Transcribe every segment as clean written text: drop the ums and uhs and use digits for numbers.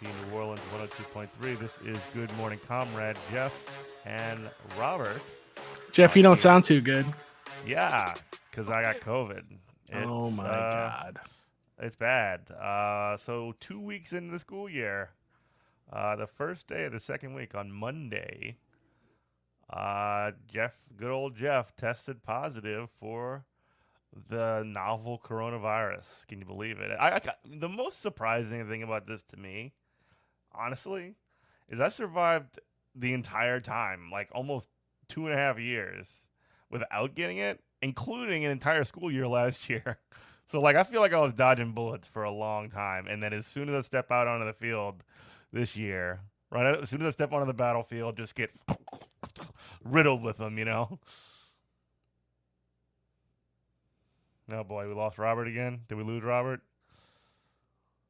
New Orleans 102.3. This is Good Morning Comrade, Jeff and Robert. Jeff, you don't sound too good. Yeah, because I got COVID. Oh my God. It's bad. So 2 weeks into the school year, the first day of the second week on Monday, good old Jeff, tested positive for the novel coronavirus. Can you believe it? The most surprising thing about this to me, honestly, is I survived the entire time, like almost 2.5 years, without getting it, including an entire school year last year. So, like, I feel like I was dodging bullets for a long time. And then as soon as I step out onto the field this year, right, as soon as I step onto the battlefield, just get riddled with them, you know? Oh, boy, we lost Robert again. Did we lose Robert?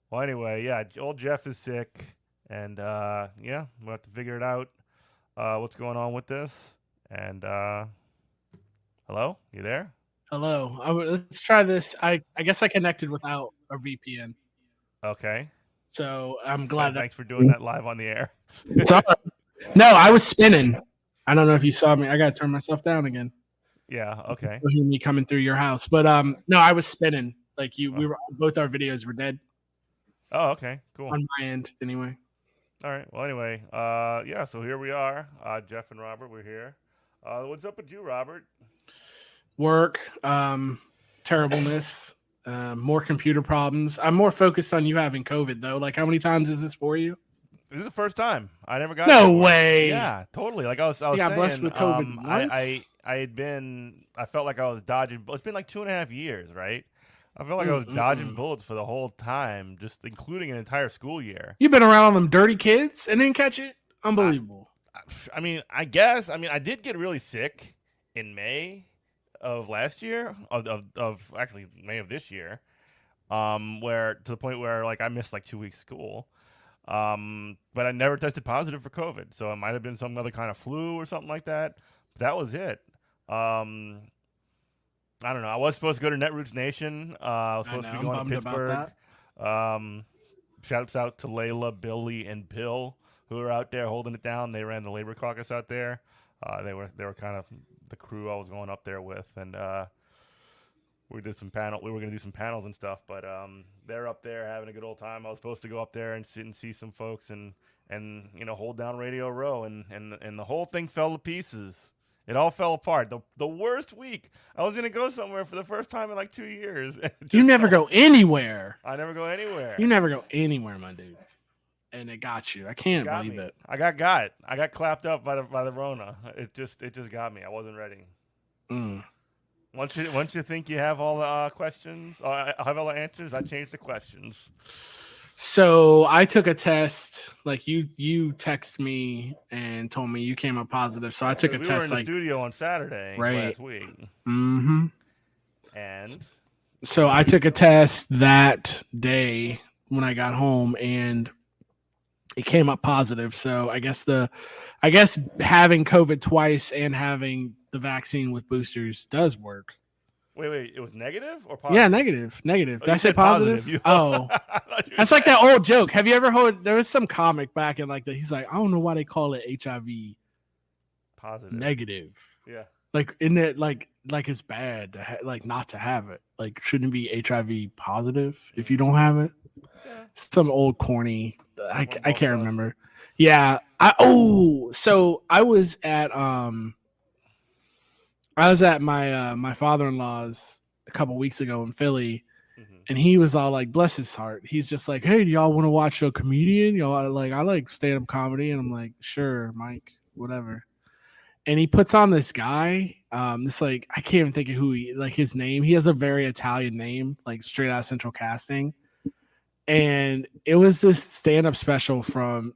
Well, anyway, yeah, old Jeff is sick. And, yeah, we'll have to figure it out, what's going on with this. And, hello? You there? Hello. Let's try this. I guess I connected without a VPN. Okay. So I'm glad. Thanks for doing that live on the air. No, I was spinning. I don't know if you saw me. I got to turn myself down again. Yeah. Okay. You hear me coming through your house, but no, I was spinning. Like we were both. Our videos were dead. Oh, okay. Cool. On my end, anyway. All right. Well, anyway, yeah. So here we are, Jeff and Robert. We're here. What's up with you, Robert? Work, terribleness, more computer problems. I'm more focused on you having COVID though. Like, how many times is this for you? This is the first time. I never got. No way. Yeah, totally. Like I was saying, blessed with COVID once. I felt like I was dodging. It's been like 2.5 years, right? I felt like I was dodging bullets for the whole time, just including an entire school year. You've been around them dirty kids and didn't catch it? Unbelievable. I mean, I guess. I mean, I did get really sick in May of last year, of actually May of this year, where to the point where like I missed like 2 weeks of school, but I never tested positive for COVID, so it might have been some other kind of flu or something like that. But that was it. I don't know. I was supposed to go to Netroots Nation. I was supposed to be going to Pittsburgh. Shouts out to Layla, Billy, and Bill, who are out there holding it down. They ran the labor caucus out there. They were kind of the crew I was going up there with, and we were going to do some panels and stuff, but they're up there having a good old time. I was supposed to go up there and sit and see some folks and you know, hold down Radio Row, and the whole thing fell to pieces. It all fell apart. The worst week. I was going to go somewhere for the first time in like 2 years. You never go anywhere. I never go anywhere. You never go anywhere, my dude. And it got you. I can't believe it. I got clapped up by the Rona. It just got me. I wasn't ready. Once you think you have all the questions, I have all the answers, I change the questions. So I took a test. Like you text me and told me you came up positive. So I took a test. We were in the studio on Saturday last week. Mm-hmm. And so I took a test that day when I got home, and it came up positive. So I guess having COVID twice and having the vaccine with boosters does work. Wait, it was negative or positive? Yeah, negative. Did I say positive? Oh, that's like that old joke. Have you ever heard? There was some comic back in like that. He's like, I don't know why they call it HIV positive negative. Yeah, like in it, like it's bad to like not to have it. Like, shouldn't it be HIV positive if you don't have it? Yeah. Some old corny. I can't remember. Yeah. So I was at my father-in-law's a couple weeks ago in Philly, and he was all like, bless his heart. He's just like, hey, do y'all want to watch a comedian? Y'all like, I like stand-up comedy. And I'm like, sure, Mike, whatever. And he puts on this guy. This like, I can't even think of his name. He has a very Italian name, like straight out of Central Casting. and it was this stand-up special from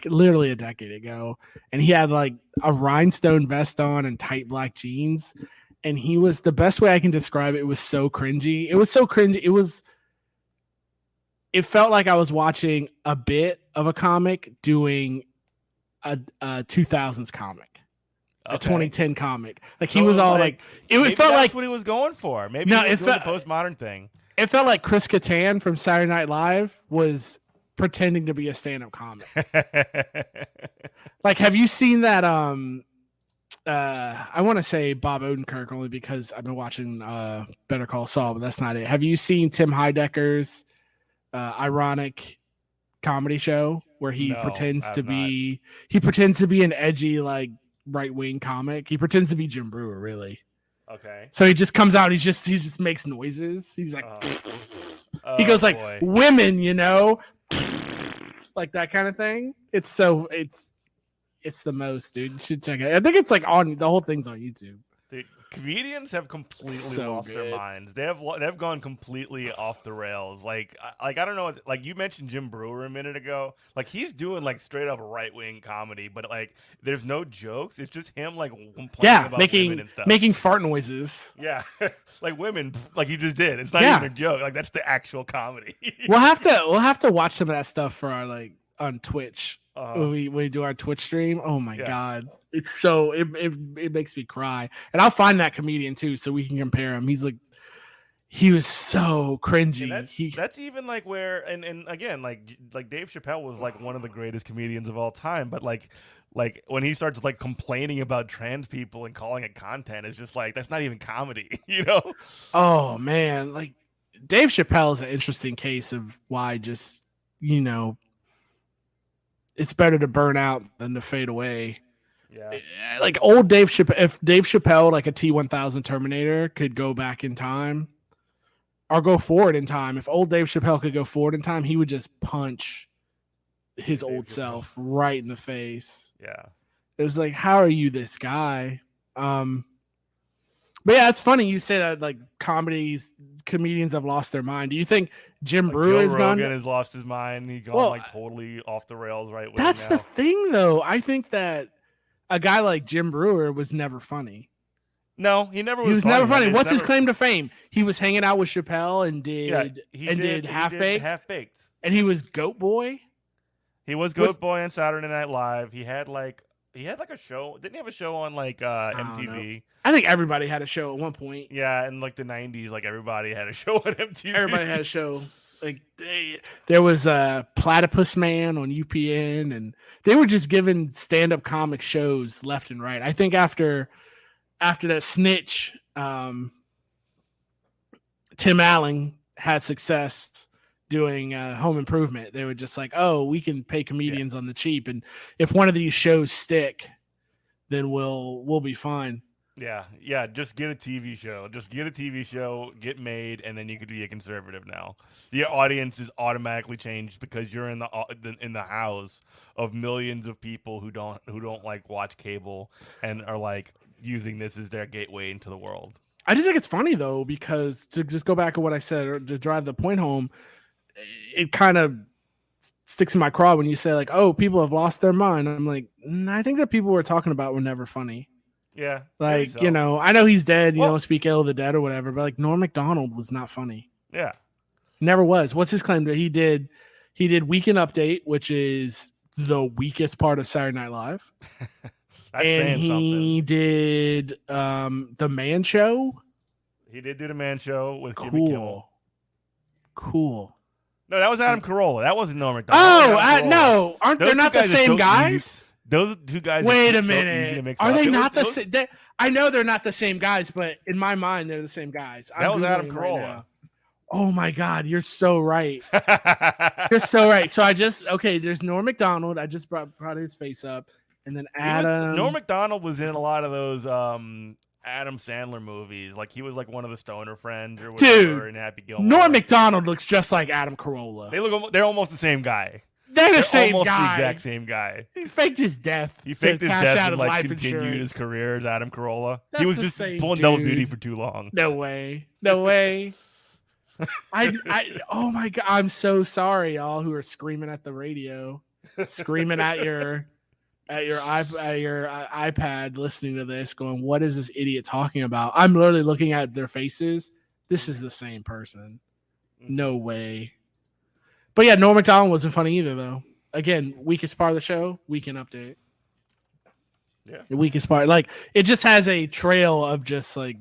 literally a decade ago, and he had like a rhinestone vest on and tight black jeans, and he was the best way I can describe it. It was so cringy. It was so cringy. It felt like I was watching a bit of a comic doing a 2000s comic, a 2010 comic. Like he was all like it felt like what he was going for. Maybe no, he was it doing felt the postmodern thing. It felt like Chris Kattan from Saturday Night Live was pretending to be a stand-up comic. Like, have you seen that? I want to say Bob Odenkirk only because I've been watching Better Call Saul, but that's not it. Have you seen Tim Heidecker's ironic comedy show where he pretends to be an edgy like right-wing comic? He pretends to be Jim Brewer, really. Okay. So he just comes out. He just makes noises. He's like, he goes like, women, you know, like that kind of thing. It's the most, dude. You should check it. I think it's like on the whole thing's on YouTube. Dude, comedians have completely lost their minds. They've gone completely off the rails. Like I don't know. Like you mentioned Jim Brewer a minute ago. Like he's doing like straight up right wing comedy, but like there's no jokes. It's just him like complaining about women and stuff, making fart noises. Yeah, like women, like he just did. It's not even a joke. Like that's the actual comedy. We'll have to watch some of that stuff for our like on Twitch. When we do our Twitch stream. Oh my god, it's so it makes me cry. And I'll find that comedian too, so we can compare him. He was so cringy. That's even like where and again like Dave Chappelle was like one of the greatest comedians of all time, but like when he starts like complaining about trans people and calling it content, it's just like that's not even comedy, you know? Oh man, like Dave Chappelle is an interesting case of why just it's better to burn out than to fade away. Yeah. Like old Dave Chappelle, if Dave Chappelle, like a T-1000 Terminator, could go back in time or go forward in time, if old Dave Chappelle could go forward in time, he would just punch his old self right in the face. Yeah. It was like, how are you this guy? But yeah, it's funny you say that like comedians have lost their mind. Do you think Jim Brewer has lost his mind? He's gone like totally off the rails right now. That's the thing though. I think that a guy like Jim Brewer was never funny. No, he never was. He was never funny. What's his claim to fame? He was hanging out with Chappelle and did Half Baked. And he was Goat Boy. He was Goat Boy on Saturday Night Live. He had like a show. Didn't he have a show on like MTV? I think everybody had a show at one point. Yeah, in like the 90s, like everybody had a show on MTV. Everybody had a show. Like there was a Platypus Man on UPN, and they were just giving stand-up comic shows left and right. I think after that Snitch, Tim Allen had success doing Home Improvement. They were just like, oh, we can pay comedians on the cheap, and if one of these shows stick, then we'll be fine. Yeah. Just get a TV show. Get made, and then you could be a conservative now. Your audience is automatically changed because you're in the house of millions of people who don't like watch cable and are like using this as their gateway into the world. I just think it's funny though, because to just go back to what I said or to drive the point home, it kind of sticks in my craw when you say like, oh, people have lost their mind. I'm like, I think that people we're talking about were never funny. Yeah. Like, so. I know he's dead, speak ill of the dead or whatever, but like Norm Macdonald was not funny. Yeah. Never was. What's his claim? He did Weekend Update, which is the weakest part of Saturday Night Live. And he did The Man Show. He did do The Man Show with Jimmy Kimmel. Cool. No, that was Adam Carolla. That wasn't Norm Macdonald. No. Aren't they not the same guys? Those two guys. Wait a minute. Are they not the same? I know they're not the same guys, but in my mind, they're the same guys. That was Adam Carolla. Right, oh my God, you're so right. You're so right. So there's Norm Macdonald. I just brought his face up, and then Adam. Norm Macdonald was in a lot of those Adam Sandler movies. Like he was like one of the stoner friends or whatever in Happy Gilmore. Norm Macdonald looks just like Adam Carolla. They're almost the same guy. They're the same almost guy. The exact same guy. He faked his death. And like continued his career as Adam Carolla. He was just pulling double duty for too long. No way. Oh my god, I'm so sorry, y'all who are screaming at the radio, screaming at your iPad, listening to this, going, "What is this idiot talking about?" I'm literally looking at their faces. This is the same person. No way. But yeah, Norm Macdonald wasn't funny either, though. Again, weakest part of the show, weekend update. Yeah. The weakest part, like it just has a trail of just like,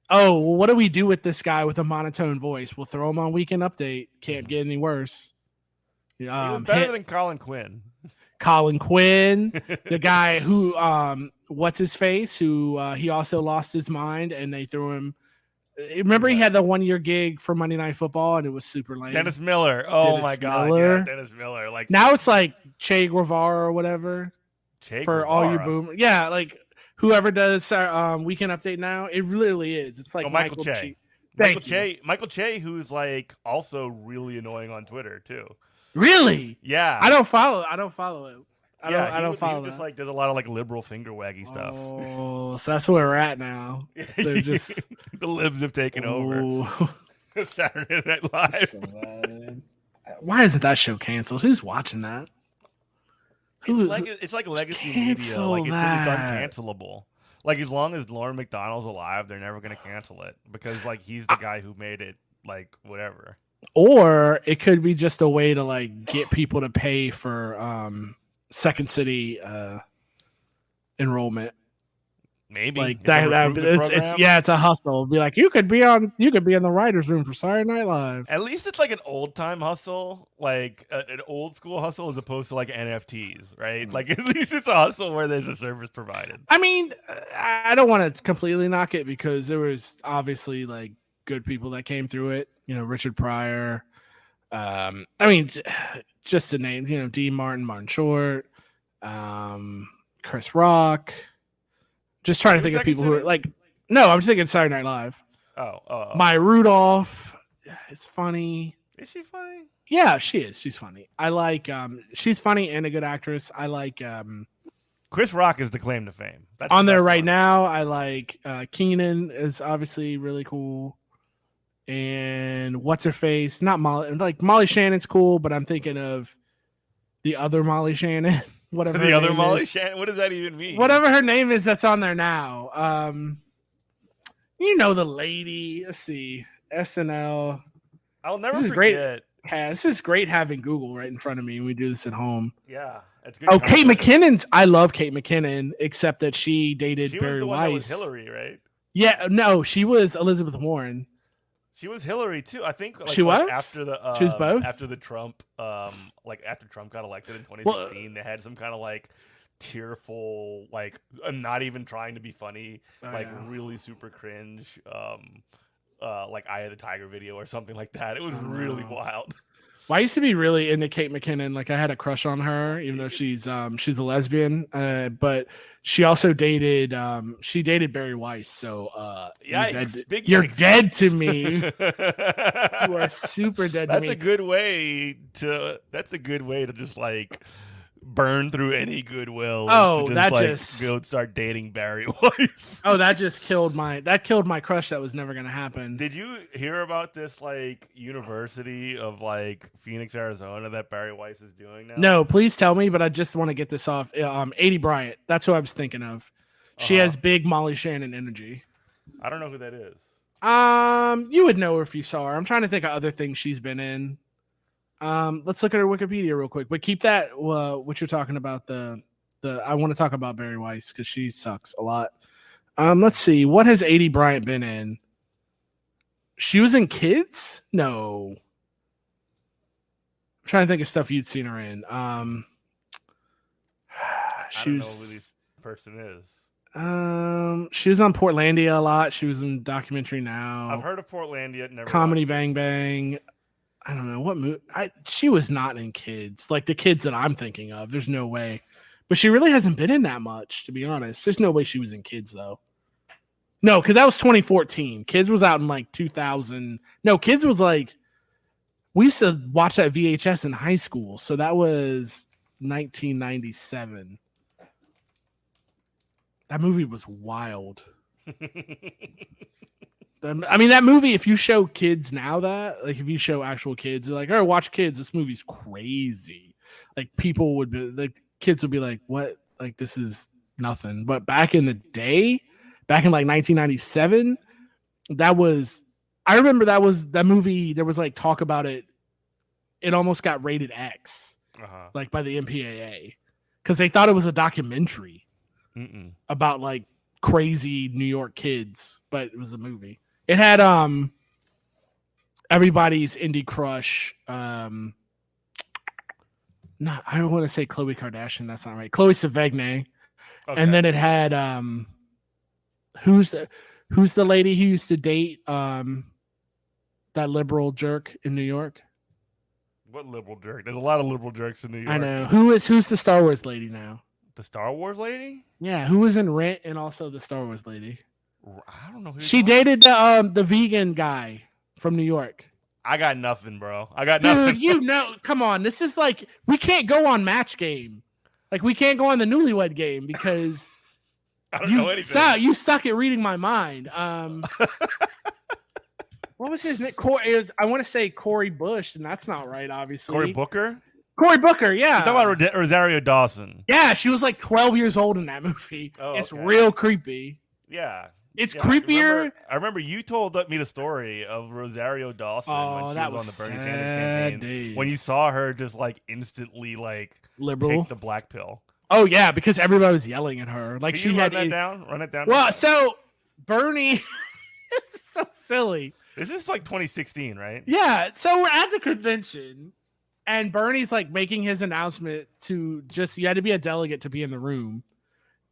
oh, well, what do we do with this guy with a monotone voice? We'll throw him on weekend update. Can't get any worse. He was better than Colin Quinn. Colin Quinn, the guy who, what's his face, who he also lost his mind, and they threw him. Remember, he had the 1 year gig for Monday Night Football, and it was super lame. Dennis Miller. Oh my god, yeah, Dennis Miller. Like now, it's like Che Guevara or whatever. Che for Guevara. all you boom, yeah, like whoever does weekend update now, it literally is. It's like Michael Che. Michael Che, who's like also really annoying on Twitter too. Really? Yeah. I don't follow it. I don't follow it. He just like does a lot of like liberal finger waggy stuff. Oh, so that's where we're at now. They're just the libs have taken over. Saturday Night Live. So why isn't that show canceled? Who's watching that? It's like legacy media. Like it's uncancelable. Like as long as Norm Macdonald's alive, they're never gonna cancel it because like he's the guy who made it. Like whatever. Or it could be just a way to like get people to pay for Second City enrollment. Maybe like that. It's a hustle. Be like, you could be in the writer's room for Saturday Night Live. At least it's like an old time hustle, like an old school hustle, as opposed to like NFTs, right? Like at least it's a hustle where there's a service provided. I mean, I don't want to completely knock it because there was obviously like good people that came through it. You know, Richard Pryor. I mean, just to name, you know, Dean Martin, Martin Short, Chris Rock. Just trying to think of people who are like, no, I'm just thinking Saturday Night Live. Oh. Maya Rudolph. It's funny. Is she funny? Yeah, she is. She's funny. I like, she's funny and a good actress. I like, Chris Rock is the claim to fame. That's on there right now. I like, Keenan is obviously really cool. And what's her face? Not Molly. Like Molly Shannon's cool, but I'm thinking of the other Molly Shannon. Whatever the other Molly Shannon. What does that even mean? Whatever her name is, that's on there now. You know the lady. Let's see. SNL. I'll never forget. This is great having Google right in front of me. We do this at home. Yeah, it's good. Oh, Kate McKinnon's. I love Kate McKinnon, except that she dated Barry was the Weiss. One that was Hillary, right? Yeah, no, she was Elizabeth Warren. She was Hillary too. I think she was after the she was both after the Trump after Trump got elected in 2016. They had some kind of like tearful, like not even trying to be funny, really super cringe, like Eye of the Tiger video or something like that. It was really wild. Well, I used to be really into Kate McKinnon. Like I had a crush on her, even though she's a lesbian. But she also dated Barry Weiss. So you're dead to me. You are super dead to me. That's a good way to just like burn through any goodwill. Oh, go start dating Barry Weiss. Oh, that just killed my crush. That was never gonna happen. Did you hear about this like university of like Phoenix, Arizona that Barry Weiss is doing now? No, please tell me. But I just want to get this off. Adie Bryant. That's who I was thinking of. She has big Molly Shannon energy. I don't know who that is. You would know her if you saw her. I'm trying to think of other things she's been in. Let's look at her Wikipedia real quick, but keep that what you're talking about. I want to talk about Barry Weiss because she sucks a lot. Let's see, what has Adie Bryant been in? She was in Kids? No. I'm trying to think of stuff you'd seen her in. I don't know who this person is. She was on Portlandia a lot. She was in Documentary Now. I've heard of Portlandia. Never Comedy Bang Bang. I don't know what movie. She was not in Kids, like the Kids that I'm thinking of. There's no way, but she really hasn't been in that much, to be honest. There's no way she was in Kids though. No, because that was 2014. Kids was out in like 2000. No, Kids was like we used to watch that VHS in high school, so that was 1997. That movie was wild. I mean, that movie, if you show kids now that, like, if you show actual kids, they're like, oh, watch kids, this movie's crazy. Like, people would be, like, kids would be like, what? Like, this is nothing. But back in the day, back in like 1997, I remember that movie, there was like talk about it. It almost got rated X, like by the MPAA, because they thought it was a documentary about like crazy New York kids, but it was a movie. It had everybody's indie crush. I don't want to say Khloe Kardashian. That's not right. Chloe Sevigny. Okay. And then it had who's the lady who used to date that liberal jerk in New York? What liberal jerk? There's a lot of liberal jerks in New York. I know. Who's the Star Wars lady now? The Star Wars lady? Yeah, who was in Rent and also the Star Wars lady? I don't know. She dated the vegan guy from New York. I got nothing, bro. I got nothing. Dude, you know, come on. This is like, we can't go on Match Game. Like, we can't go on the Newlywed Game because I don't know anything. You suck at reading my mind. What was his name? I want to say Corey Bush, and that's not right, obviously. Cory Booker? Cory Booker, yeah. You're talking about Rosario Dawson. Yeah, she was like 12 years old in that movie. Oh, it's real creepy. Yeah. It's creepier. I remember you told me the story of Rosario Dawson when she was on the Bernie Sanders campaign. Days. When you saw her just like instantly like liberal take the black pill. Oh yeah, because everybody was yelling at her. Like, Can she you had run it down. Well, so Bernie, this is so silly. This is like 2016, right? Yeah. So we're at the convention, and Bernie's like making his announcement to just, you had to be a delegate to be in the room.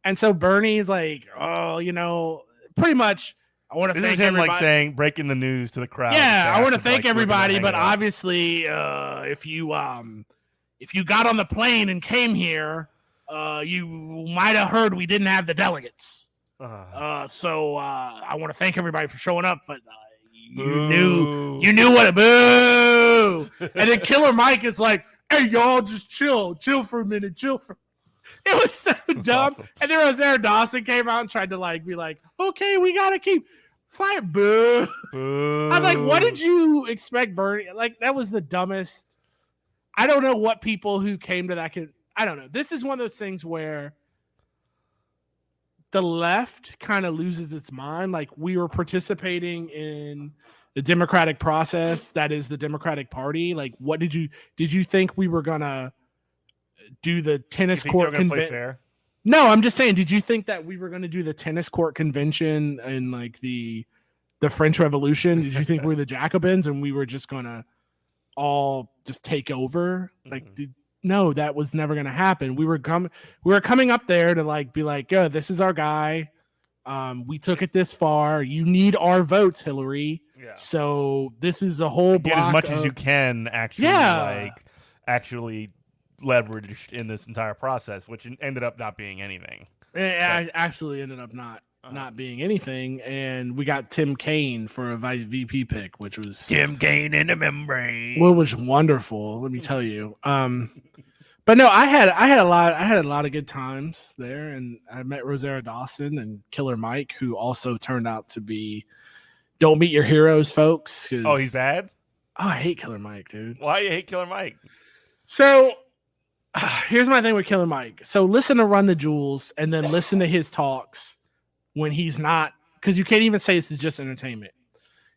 And so Bernie's like, oh, you know, pretty much, I want to thank him everybody. Like saying, breaking the news to the crowd. Yeah, I want to thank everybody, but obviously, if you got on the plane and came here, you might have heard we didn't have the delegates. So I want to thank everybody for showing up, but you knew what a boo. And then Killer Mike is like, hey, y'all, just chill for a minute, It was so dumb. Awesome. And then Rosario Dawson came out and tried to be like, okay, we gotta keep fire. Boo. I was like, what did you expect, Bernie? Like, that was the dumbest. I don't know what people who came to that I don't know. This is one of those things where the left kind of loses its mind. Like, we were participating in the democratic process. That is the Democratic Party. Like, what did you think we were gonna do the tennis court convention? No, I'm just saying, did you think that we were going to do the tennis court convention in like the French Revolution? Did you think we were the Jacobins and we were just going to all just take over? Like, no, that was never going to happen. We were coming up there to like be like, "Yo, this is our guy. We took it this far. You need our votes, Hillary. Yeah. So this is a whole block. Get as much as you can actually leveraged in this entire process, which ended up not being anything. It actually ended up not being anything, and we got Tim Kaine for a VP pick, which was Tim Kaine in the membrane. Well, was wonderful, let me tell you. But no, I had a lot of good times there, and I met Rosario Dawson and Killer Mike, who also turned out to be don't meet your heroes, folks. Oh, he's bad? Oh, I hate Killer Mike, dude. Why do you hate Killer Mike? So here's my thing with Killer Mike. So listen to Run the Jewels and then listen to his talks when he's not, because you can't even say this is just entertainment.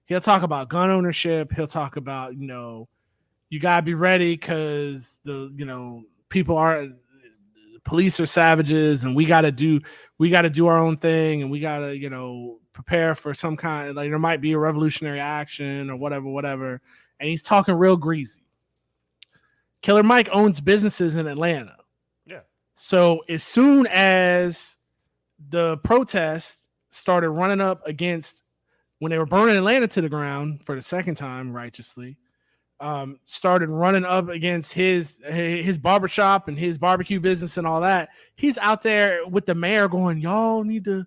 He'll talk about gun ownership. He'll talk about, you gotta be ready because police are savages and we gotta do our own thing and we gotta, prepare for some kind, like there might be a revolutionary action or whatever. And he's talking real greasy. Killer Mike owns businesses in Atlanta. Yeah. So as soon as the protests started running up against, when they were burning Atlanta to the ground for the second time, righteously, started running up against his barbershop and his barbecue business and all that, he's out there with the mayor going, y'all need to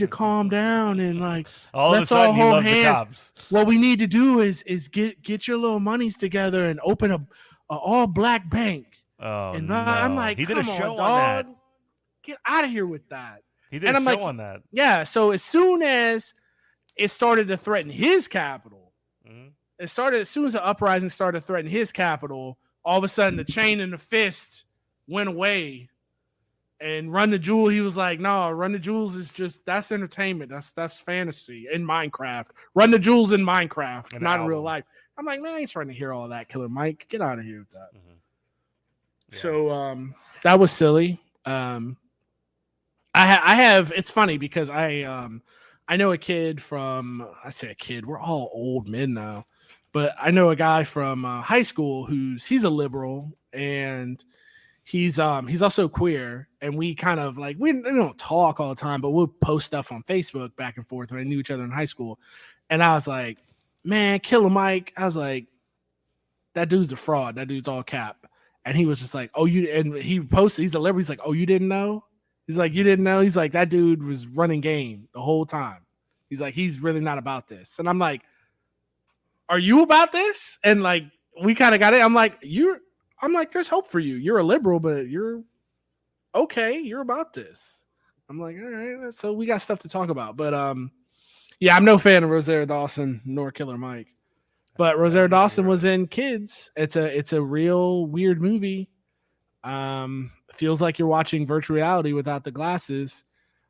calm down and like let's all hold hands. What we need to do is get your little monies together and open a all black bank. Oh, and no. I'm like, he did a show on dog. that. Get out of here with that. He did a show on that. Yeah. So as soon as it started to threaten his capital. Mm-hmm. It started as soon as the uprising started to threaten his capital. All of a sudden, the chain and the fist went away. And Run the Jewel, he was like, "No, Run the Jewels is just that's entertainment. That's fantasy in Minecraft. Run the Jewels in Minecraft, An not in real album. life." I'm like, man, I ain't trying to hear all that, Killer Mike. Get out of here with that. Mm-hmm. Yeah. So that was silly. I have. It's funny because I know a kid from. I say a kid. We're all old men now, but I know a guy from high school he's a liberal and he's also queer, and we kind of like we don't talk all the time, but we'll post stuff on Facebook back and forth. When I knew each other in high school, and I was like, man, Killer Mike. I was like, that dude's a fraud. That dude's all cap. And he was just like, oh, you, and he posted, he's a liberal. He's like, oh, you didn't know? He's like, you didn't know? He's like, that dude was running game the whole time. He's like, he's really not about this. And I'm like, are you about this? And like, we kind of got it. I'm like, there's hope for you. You're a liberal, but you're okay. You're about this. I'm like, all right. So we got stuff to talk about. But yeah, I'm no fan of Rosario Dawson nor Killer Mike. But Rosario Dawson was in Kids. It's a real weird movie. Feels like you're watching virtual reality without the glasses.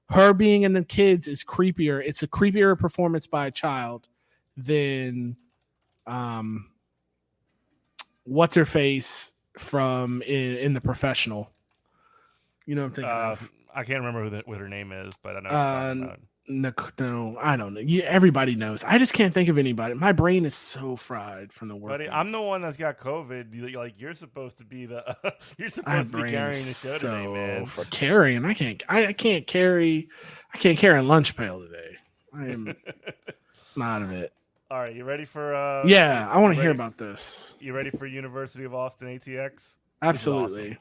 Her being in the Kids is creepier. It's a creepier performance by a child than what's her face from in The Professional. You know what I'm thinking of? I can't remember what her name is, but I know what you're talking about. No, I don't know. Everybody knows. I just can't think of anybody. My brain is so fried from the work. Buddy, I'm the one that's got COVID. Like you're supposed to be the you're supposed to be carrying the show today, man. For carrying, I can't carry a lunch pail today. I am not of it. All right, you ready for? Yeah, I want to hear about this. You ready for University of Austin ATX? Absolutely. Awesome.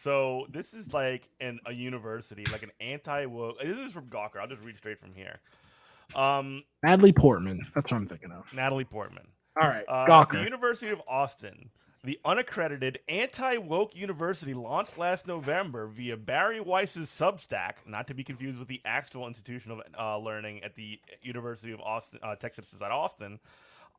So this is like a university, like an anti-woke. This is from Gawker. I'll just read straight from here. Natalie Portman. That's what I'm thinking of. Natalie Portman. All right. Gawker. The University of Austin, the unaccredited anti-woke university, launched last November via Bari Weiss's Substack, not to be confused with the actual institution of learning at the University of Austin, Texas at Austin,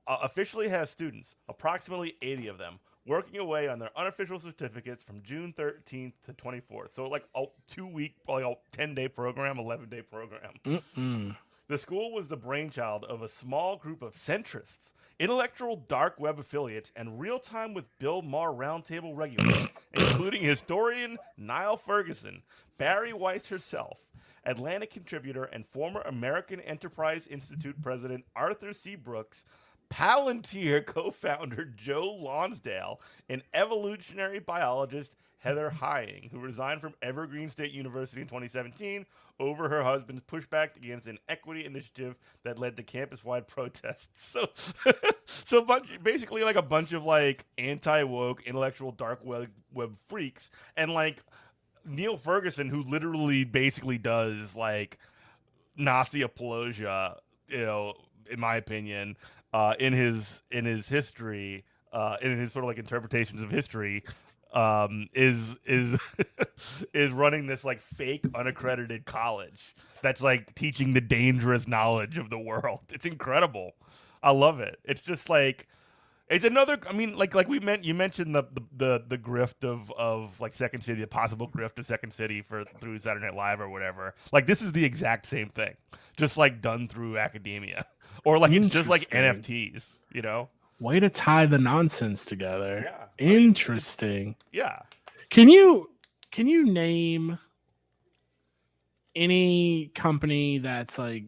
officially has students, approximately 80 of them, working away on their unofficial certificates from June 13th to 24th. So like a 2-week, probably a 10-day program, 11-day program. Mm-mm. The school was the brainchild of a small group of centrists, intellectual dark web affiliates, and real-time with Bill Maher roundtable regulars, including historian Niall Ferguson, Bari Weiss herself, Atlantic contributor and former American Enterprise Institute president Arthur C. Brooks, Palantir co-founder Joe Lonsdale, and evolutionary biologist Heather Hying, who resigned from Evergreen State University in 2017 over her husband's pushback against an equity initiative that led to campus-wide protests. So basically like a bunch of like anti-woke, intellectual dark web freaks, and like Neil Ferguson, who literally basically does like Nazi apologia, in my opinion, in his history, in his sort of like interpretations of history, is is running this like fake unaccredited college that's like teaching the dangerous knowledge of the world. It's incredible. I love it. It's just like it's another. I mean, like you mentioned the grift of like Second City, the possible grift of Second City through Saturday Night Live or whatever. Like this is the exact same thing, just like done through academia. Or like it's just like NFTs, Way to tie the nonsense together. Yeah. Interesting. Yeah. Can you name any company that's like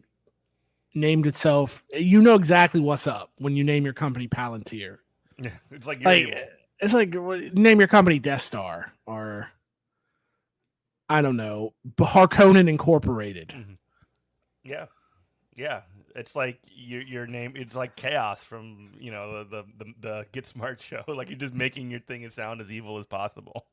named itself? You know exactly what's up when you name your company Palantir. Yeah, it's like it's like name your company Death Star or I don't know, Harkonnen Incorporated. Mm-hmm. Yeah. Yeah. It's like your name. It's like Chaos from the Get Smart show. Like you're just making your thing sound as evil as possible.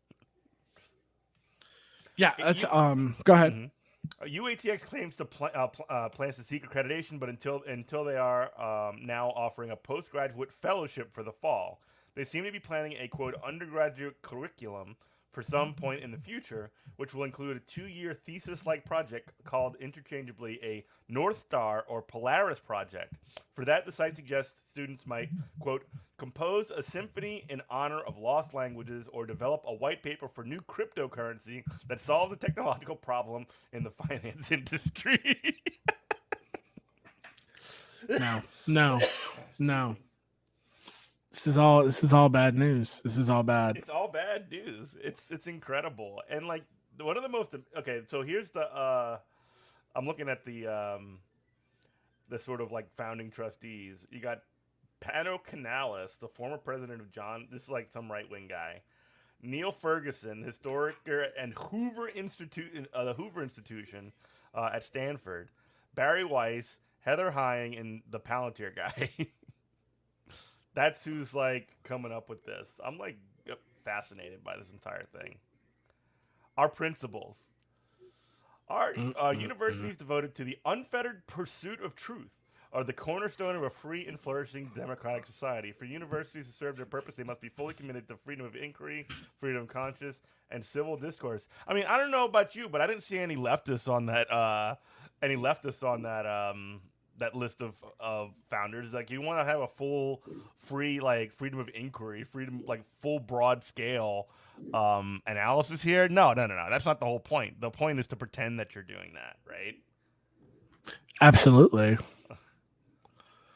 Yeah, that's go ahead. Mm-hmm. UATX claims to plans to seek accreditation, but until they are now offering a postgraduate fellowship for the fall. They seem to be planning a quote undergraduate curriculum for some point in the future, which will include a 2-year thesis-like project called interchangeably a North Star or Polaris project. For that, the site suggests students might, quote, compose a symphony in honor of lost languages or develop a white paper for new cryptocurrency that solves a technological problem in the finance industry. No. This is all bad news. This is all bad. It's all bad news. It's incredible. And like one of the most okay, so here's the I'm looking at the sort of like founding trustees. You got Pano Canales, the former president of John. This is like some right wing guy. Neil Ferguson, historiker and Hoover Institute, the Hoover Institution at Stanford. Barry Weiss, Heather Hying, and the Palantir guy. That's who's like coming up with this. I'm like fascinated by this entire thing. Our principles. Our universities devoted to the unfettered pursuit of truth are the cornerstone of a free and flourishing democratic society. For universities to serve their purpose, they must be fully committed to freedom of inquiry, freedom of conscience, and civil discourse. I mean, I don't know about you, but I didn't see any leftists on that. That list of founders. Like, you want to have a full, free, like freedom of inquiry, freedom, like full broad scale analysis here. No. That's not the whole point. The point is to pretend that you're doing that, right? Absolutely.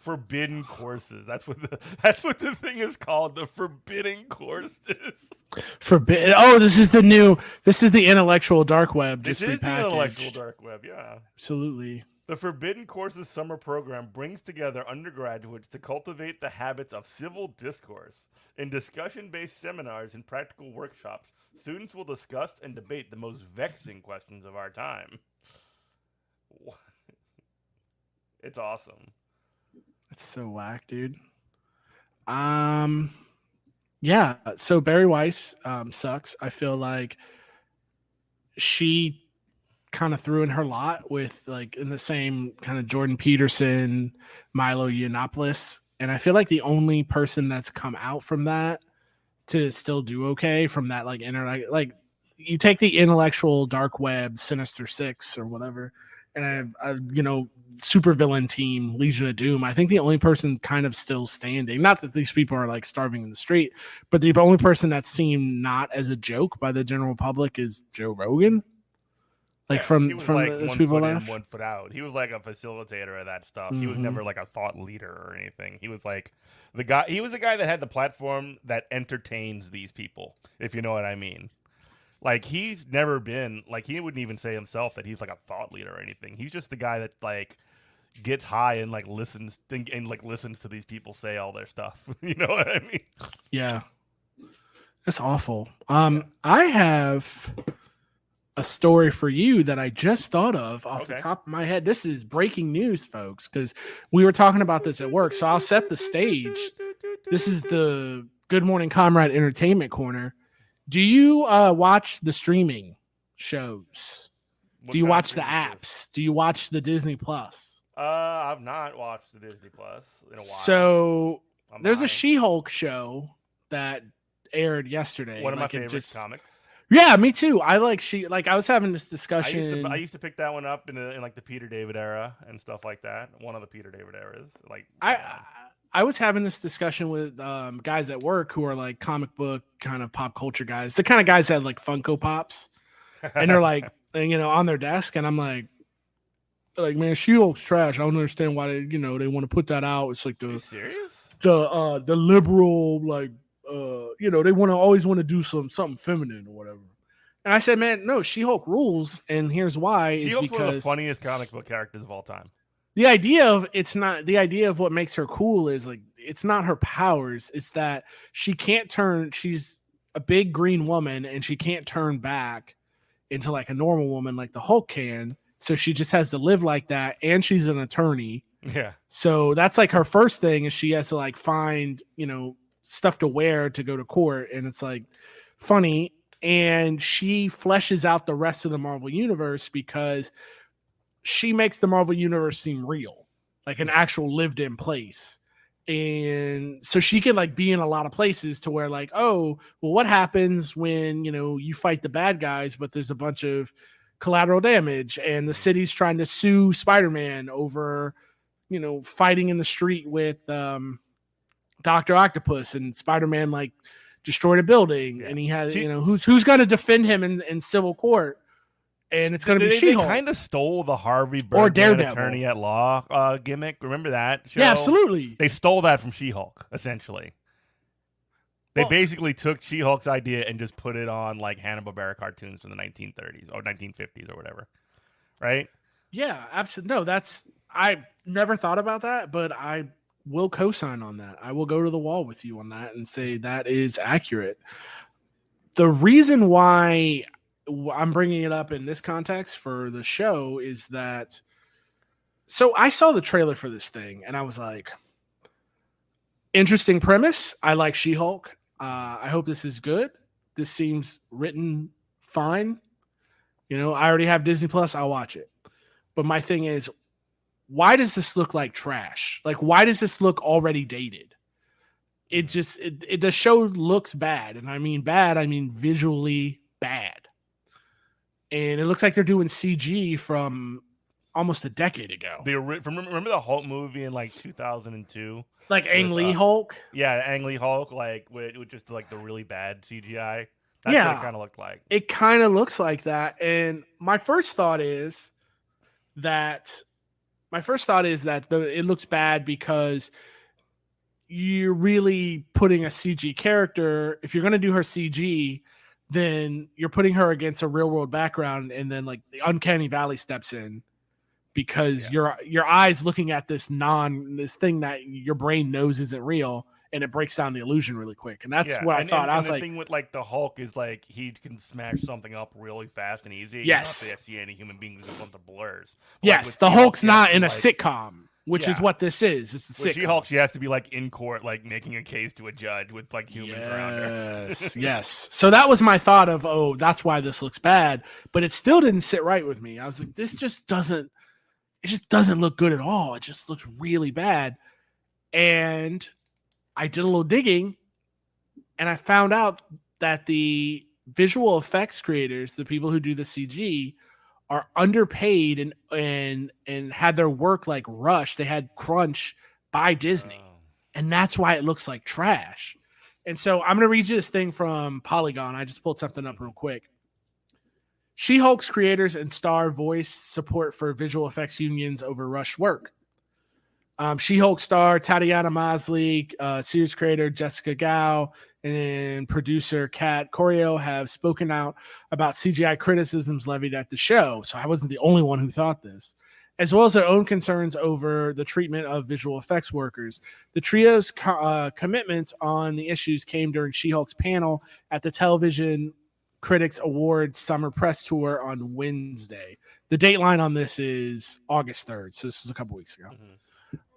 Forbidden courses. That's what the thing is called. The forbidden courses. Forbidden. Oh, this is the intellectual dark web. This is the intellectual dark web. Yeah, absolutely. The Forbidden Courses summer program brings together undergraduates to cultivate the habits of civil discourse. In discussion-based seminars and practical workshops, students will discuss and debate the most vexing questions of our time. It's awesome. It's so whack, dude. Yeah. So Barry Weiss sucks. I feel like she kind of threw in her lot with like in the same kind of Jordan Peterson, Milo Yiannopoulos, and I feel like the only person that's come out from that to still do okay from that like like you take the intellectual dark web Sinister Six or whatever, and I supervillain team Legion of Doom. I think the only person kind of still standing, not that these people are like starving in the street, but the only person that seemed not as a joke by the general public is Joe Rogan. Like from like those one people foot left. in, 1 foot out. He was like a facilitator of that stuff. He was never like a thought leader or anything. He was like the guy. He was the guy that had the platform that entertains these people, if you know what I mean. Like, he's never been like, he wouldn't even say himself that he's like a thought leader or anything. He's just the guy that like gets high and like listens to these people say all their stuff. You know what I mean? Yeah, that's awful. I have a story for you that I just thought of off the top of my head. This is breaking news, folks, because we were talking about this at work. So I'll set the stage. This is the Good Morning Comrade Entertainment Corner. Do you watch the streaming shows? Do you watch the apps? Do you watch the Disney Plus? I've not watched the Disney Plus in a while. So there's a She-Hulk show that aired yesterday. One of my favorite comics. Yeah, me too. I was having this discussion. I used to pick that one up in like the Peter David era and stuff like that. One of the Peter David eras. Like I was having this discussion with guys at work who are like comic book kind of pop culture guys. The kind of guys that have like Funko Pops, and they're like, on their desk, and I'm like, man, She-Hulk's trash. I don't understand why they want to put that out. It's like Are you serious? The liberal like. They always want to do something feminine or whatever. And I said, man, no, She-Hulk rules, and here's why. She-Hulk's one of the funniest comic book characters of all time. The idea of what makes her cool is like it's not her powers, it's that she can't turn. She's a big green woman, and she can't turn back into like a normal woman like the Hulk can. So she just has to live like that, and she's an attorney. Yeah. So that's like her first thing is she has to like find stuff to wear to go to court, and it's like funny, and she fleshes out the rest of the Marvel universe because she makes the Marvel universe seem real, like an actual lived in place. And so she can like be in a lot of places to where like, oh, well, what happens when, you know, you fight the bad guys, but there's a bunch of collateral damage and the city's trying to sue Spider-Man over, you know, fighting in the street with Dr. Octopus, and Spider-Man like destroyed a building, and he had, you know, who's going to defend him in civil court, and it's going to be She-Hulk. They kind of stole the Harvey Birdman attorney at law gimmick. Remember that show? Yeah, absolutely. They stole that from She-Hulk, essentially. They basically took She-Hulk's idea and just put it on like Hanna-Barbera cartoons from the 1930s or 1950s or whatever, right? Yeah, absolutely. No, I never thought about that, but I will co-sign on that. I will go to the wall with you on that and say that is accurate. The reason why I'm bringing it up in this context for the show is that, so I saw the trailer for this thing and I was like, interesting premise. I like She-Hulk. I hope this is good. This seems written fine. You know, I already have Disney Plus. I'll watch it. But my thing is, why does this look like trash? Like, why does this look already dated? The show looks bad. And I mean bad, I mean visually bad. And it looks like they're doing CG from almost a decade ago. Remember the Hulk movie in like 2002? Like Ang Lee Hulk? Yeah, Ang Lee Hulk, like with just like the really bad CGI. That's what it kind of looked like. It kind of looks like that. And my first thought is that it looks bad because you're really putting a CG character. If you're going to do her CG, then you're putting her against a real world background, and then like the uncanny valley steps in because your eyes looking at this thing that your brain knows isn't real, and it breaks down the illusion really quick. And that's what I thought. I was like, the thing with like the Hulk is like he can smash something up really fast and easy. Yes. You don't have to see any human beings with a bunch of blurs. But yes, like the Hulk's not in a sitcom, which is what this is. It's a sitcom. She-Hulk, she has to be like in court, like making a case to a judge with like humans around her. Yes. So that was my thought of, oh, that's why this looks bad. But it still didn't sit right with me. I was like, this just doesn't look good at all. It just looks really bad. And I did a little digging, and I found out that the visual effects creators, the people who do the CG, are underpaid and had their work like rushed. They had crunch by Disney, and that's why it looks like trash. And so I'm going to read you this thing from Polygon. I just pulled something up real quick. She-Hulk's creators and star voice support for visual effects unions over rushed work. She-Hulk star Tatiana Maslany, series creator Jessica Gao, and producer Kat Corio have spoken out about CGI criticisms levied at the show. So I wasn't the only one who thought this, as well as their own concerns over the treatment of visual effects workers. The trio's commitment on the issues came during She-Hulk's panel at the Television Critics Awards Summer Press Tour on Wednesday. The date line on this is August 3rd. So this was a couple weeks ago. Mm-hmm.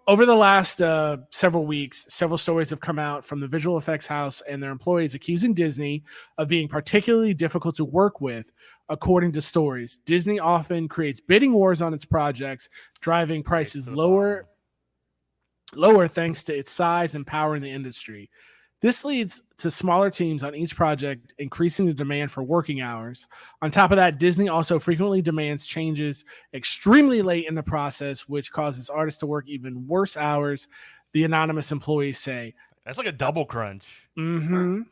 Over the last several weeks, several stories have come out from the visual effects house and their employees accusing Disney of being particularly difficult to work with. According to stories, Disney often creates bidding wars on its projects, driving prices lower thanks to its size and power in the industry. This leads to smaller teams on each project, increasing the demand for working hours. On top of that, Disney also frequently demands changes extremely late in the process, which causes artists to work even worse hours, the anonymous employees say. That's like a double crunch. Mm-hmm.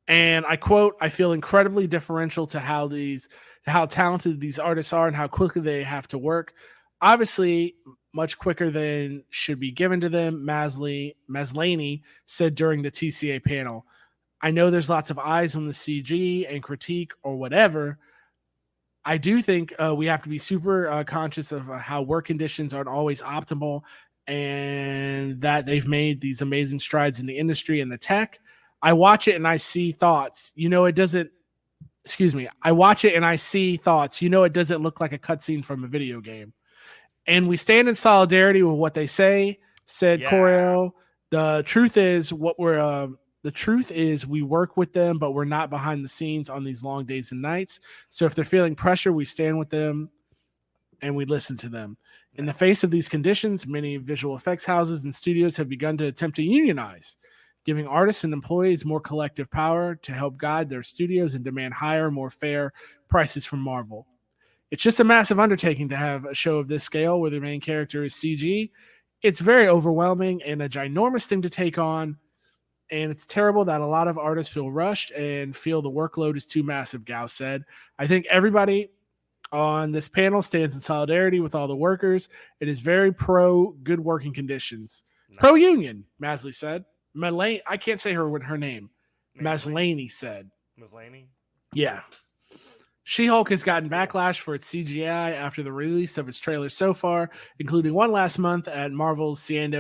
And I quote, "I feel incredibly differential to how talented these artists are and how quickly they have to work. Obviously, much quicker than should be given to them," Maslany said during the TCA panel. "I know there's lots of eyes on the CG and critique or whatever. I do think we have to be super conscious of how work conditions aren't always optimal, and that they've made these amazing strides in the industry and the tech. I watch it and I see thoughts. I watch it and I see thoughts. It doesn't look like a cutscene from a video game. And we stand in solidarity with what they say," said Corio. The truth is we work with them, but we're not behind the scenes on these long days and nights. So if they're feeling pressure, we stand with them and we listen to them. In No. the face of these conditions, many visual effects houses and studios have begun to attempt to unionize, giving artists and employees more collective power to help guide their studios and demand higher, more fair prices from Marvel. It's just a massive undertaking to have a show of this scale where the main character is CG. It's very overwhelming and a ginormous thing to take on. And it's terrible that a lot of artists feel rushed and feel the workload is too massive, Gao said. I think everybody on this panel stands in solidarity with all the workers. It is very pro good working conditions. No. Pro union, Masley said. I can't say her name. Maslany said. Maslany? Yeah. She-Hulk has gotten backlash for its CGI after the release of its trailer so far, including one last month at Marvel's San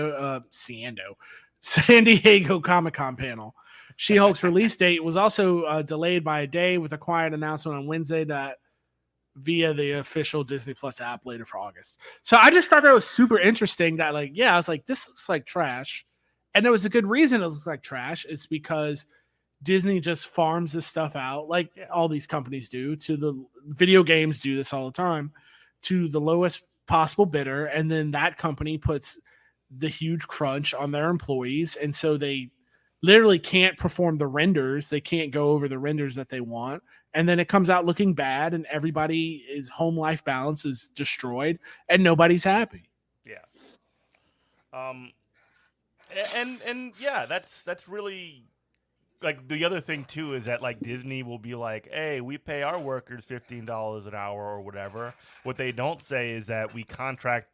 Diego Comic-Con panel. She-Hulk's release date was also delayed by a day with a quiet announcement on Wednesday that via the official Disney Plus app later for August. So I just thought that was super interesting that I was like, this looks like trash. And there was a good reason it looks like trash. It's because Disney just farms this stuff out like all these companies do to the video games do this all the time to the lowest possible bidder. And then that company puts the huge crunch on their employees. And so they literally can't perform the renders. They can't go over the renders that they want. And then it comes out looking bad and everybody's home life balance is destroyed and nobody's happy. Yeah. And yeah, that's really like the other thing too is that like Disney will be like, hey, we pay our workers $15 an hour or whatever. What they don't say is that we contract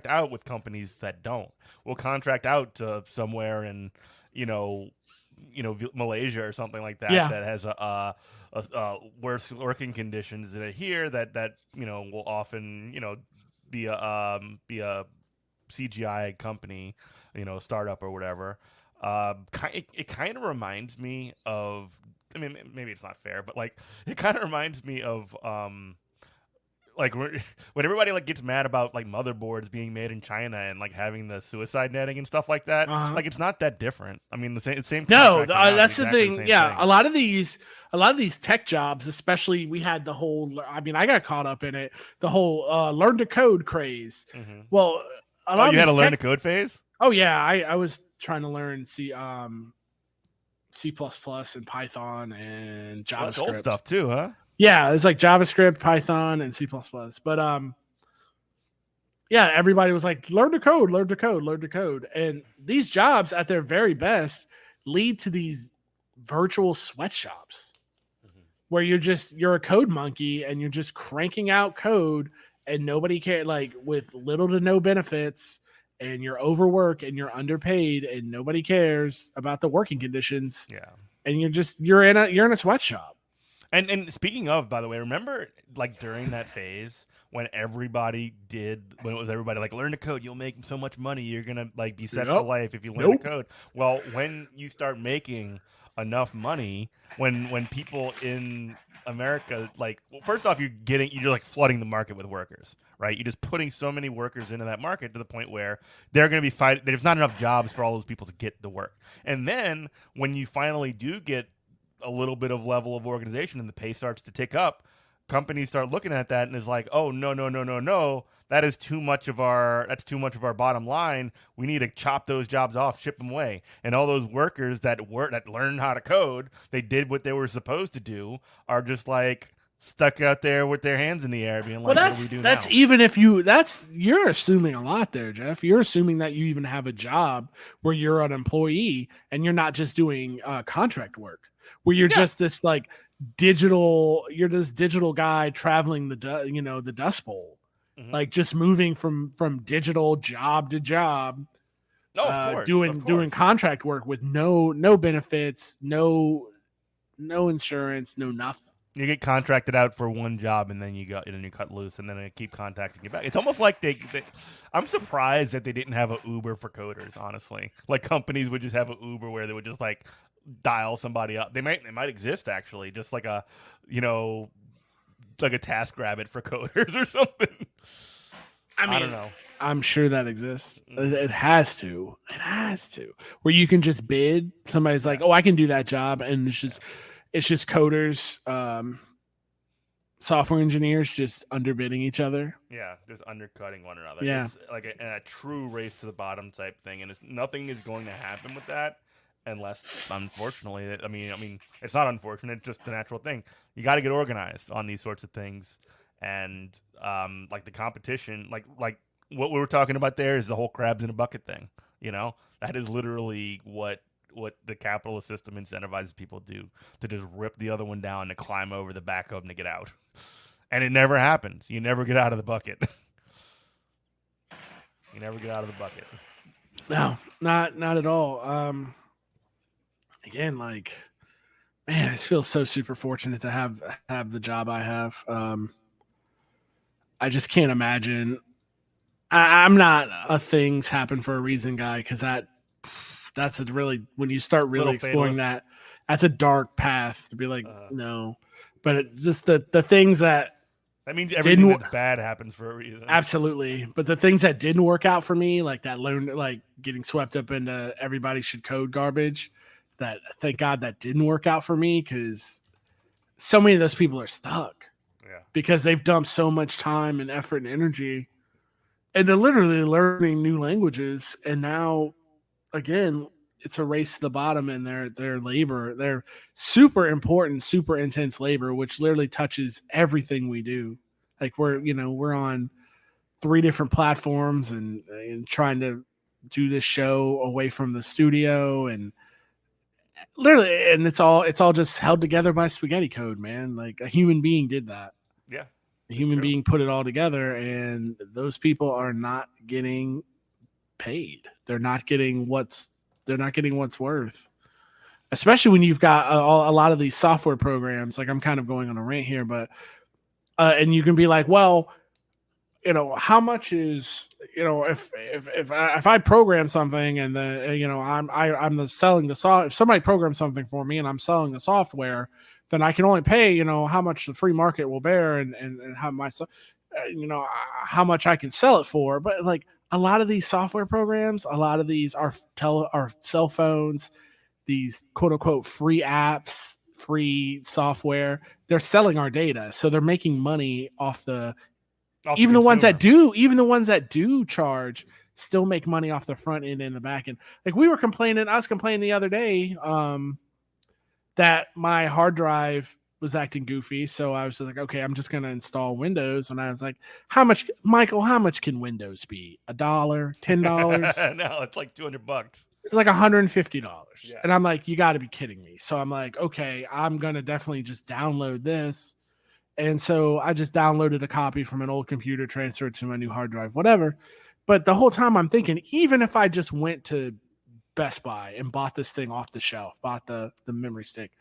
out with companies that don't. We'll contract out to somewhere in, Malaysia or something like that that has a worse working conditions than here that will often be a CGI company, startup or whatever. It kind of reminds me of, I mean, maybe it's not fair, but like it kind of reminds me of like when everybody like gets mad about like motherboards being made in China and like having the suicide netting and stuff like that. Like it's not that different. I mean, the same. No, that's the exactly thing. The Yeah, thing. a lot of these tech jobs, especially we had the whole. I mean, I got caught up in it. The whole learn to code craze. Mm-hmm. Well, a lot you had a learn to code phase. Oh yeah, I was trying to learn C++ and Python and JavaScript. That's old stuff too, huh? Yeah, it's like JavaScript, Python, and C++. But yeah, everybody was like, learn to code. And these jobs at their very best lead to these virtual sweatshops where you're a code monkey and you're just cranking out code and nobody cares, like with little to no benefits, and you're overworked and you're underpaid and nobody cares about the working conditions. Yeah. And you're in a sweatshop. And speaking of, by the way, remember like during that phase when it was everybody like learn to code, you'll make so much money, you're gonna like be set for life if you learn to code. Well, when you start making enough money, when people in America first off, you're like flooding the market with workers, right? You're just putting so many workers into that market to the point where they're going to be fighting. There's not enough jobs for all those people to get the work. And then when you finally do get a little bit of level of organization and the pay starts to tick up, companies start looking at that and is like, oh no, that's too much of our bottom line. We need to chop those jobs off, ship them away. And all those workers that learned how to code, they did what they were supposed to do, are just like stuck out there with their hands in the air being like, what do we do that's now? Even if you're assuming a lot there, Jeff. You're assuming that you even have a job where you're an employee and you're not just doing contract work, where you're just this like digital guy traveling the Dust Bowl, like just moving from digital job to job, doing contract work with no benefits, no insurance, no nothing. You get contracted out for one job and then you cut loose and then they keep contacting you back. It's almost like I'm surprised that they didn't have an Uber for coders, honestly. Like companies would just have an Uber where they would just like dial somebody up. They might exist actually, just like a task rabbit for coders or something. I don't know. I'm sure that exists. It has to. Where you can just bid. Somebody's like, "Oh, I can do that job," and it's just coders software engineers just underbidding each other. Yeah, just undercutting one another. Yeah. It's like a true race to the bottom type thing, and nothing is going to happen with that unless, unfortunately, I mean, it's not unfortunate; it's just the natural thing. You got to get organized on these sorts of things, and like the competition, like what we were talking about there is the whole crabs in a bucket thing. You know, that is literally what the capitalist system incentivizes people to just rip the other one down, to climb over the back of them to get out. And it never happens. You never get out of the bucket. You never get out of the bucket. No, not at all. Again, like, man, I feel so super fortunate to have the job I have. I just can't imagine. I'm not a things happen for a reason guy, because that's a really, when you start really exploring that, that's a dark path to be like, no. But it just the things that means everything that's bad happens for a reason. Absolutely. But the things that didn't work out for me, like like getting swept up into everybody should code garbage, that thank God that didn't work out for me, because so many of those people are stuck. Yeah. Because they've dumped so much time and effort and energy into literally learning new languages, and now again it's a race to the bottom, and their labor, their super important, super intense labor, which literally touches everything we do. Like we're on 3 different platforms and trying to do this show away from the studio, and literally, and it's all just held together by spaghetti code, man. Like a human being did that. Yeah. A human being put it all together, and those people are not getting paid. They're not getting what's worth. Especially when you've got a lot of these software programs. Like, I'm kind of going on a rant here, but and you can be like, well, how much is, if I program something and I'm selling the software. If somebody programs something for me and I'm selling the software, then I can only pay how much the free market will bear, and how how much I can sell it for. But like a lot of these software programs, a lot of these are cell phones, these quote unquote free apps, free software. They're selling our data, so they're making money off the. Even the ones that do charge still make money off the front end and the back end. Like I was complaining the other day that my hard drive was acting goofy. So I was just like, okay, I'm just going to install Windows. And I was like, how much can Windows be? $1, $10? No, it's like $200. It's like $150. Yeah. And I'm like, you got to be kidding me. So I'm like, okay, I'm going to definitely just download this. And so I just downloaded a copy from an old computer, transferred to my new hard drive, whatever. But the whole time I'm thinking, even if I just went to Best Buy and bought this thing off the shelf, bought the memory stick,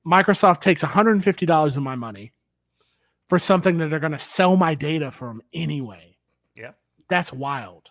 Microsoft takes $150 of my money for something that they're going to sell my data from anyway. Yeah. That's wild.